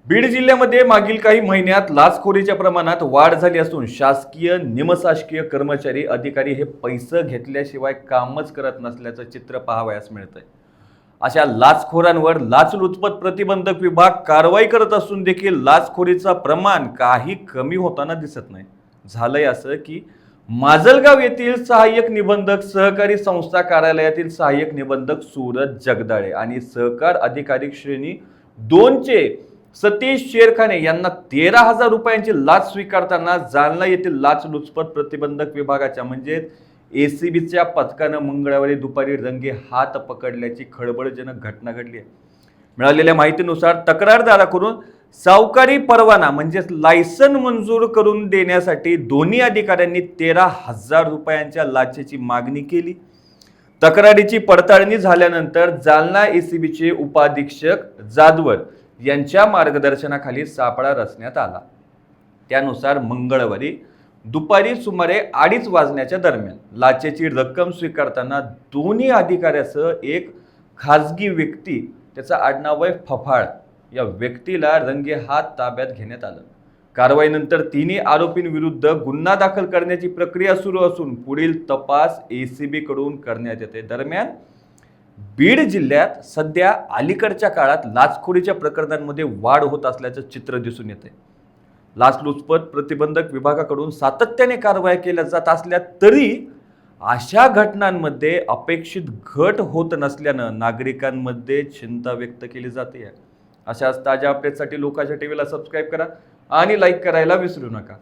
बीड जिल्ह्यामध्ये मागील काही महिन्यात लाचखोरीच्या प्रमाणात वाढ झाली असून शासकीय निमशासकीय कर्मचारी अधिकारी हे पैसे घेतल्याशिवाय कामच करत नसल्याचं चित्र पाहावयास मिळतंय। अशा लाचखोरांवर लाचलुचपत प्रतिबंधक विभाग कारवाई करत असून देखील लाचखोरीचं प्रमाण काही कमी होताना दिसत नाही। झालंय असं की माजलगाव येथील सहाय्यक निबंधक सहकारी संस्था कार्यालयातील सहाय्यक निबंधक सूरज जगदाळे आणि सहकार अधिकारी श्रेणी 2 चे सतीश शेरखाने यांना 13,000 रुपयांची लाच स्वीकारताना जालना येथील लाचलुचपत प्रतिबंधक विभागाच्या म्हणजे एसीबीच्या पथकानं मंगळवारी दुपारी रंगे हात पकडल्याची खळबळजनक घटना घडली आहे। मिळालेल्या माहितीनुसार तक्रारदाराकडून सावकारी परवाना म्हणजेच लायसन मंजूर करून देण्यासाठी दोन्ही अधिकाऱ्यांनी 13,000 रुपयांच्या लाचेची मागणी केली। तक्रारीची पडताळणी झाल्यानंतर जालना एसीबीचे उपाधीक्षक जाधवर यांच्या मार्गदर्शनाखाली सापळा रचण्यात आला। त्यानुसार मंगळवारी दुपारी सुमारे 2:30 वाजण्याच्या दरम्यान लाचेची रक्कम स्वीकारताना दोन्ही अधिकाऱ्यासह एक खासगी व्यक्ती, त्याचा आडनाव आहे फफाळ, या व्यक्तीला रंगेहात ताब्यात घेण्यात आलं। कारवाईनंतर तिन्ही आरोपींविरुद्ध गुन्हा दाखल करण्याची प्रक्रिया सुरू असून पुढील तपास एसीबी कडून करण्यात येते। दरम्यान बीड जिल्ह्यात सध्या अलीकडच्या काळात लाचखोरीच्या प्रकरणांमध्ये वाढ होत असल्याचं चित्र दिसून येते। लाचलुचपत प्रतिबंधक विभागाकडून सातत्याने कारवाई केल्या जात असल्या तरी अशा घटनांमध्ये अपेक्षित घट होत नसल्यानं नागरिकांमध्ये चिंता व्यक्त केली जाते। अशाच ताज्या अपडेटसाठी लोकांच्या टीव्हीला सबस्क्राईब करा आणि लाईक करायला विसरू नका।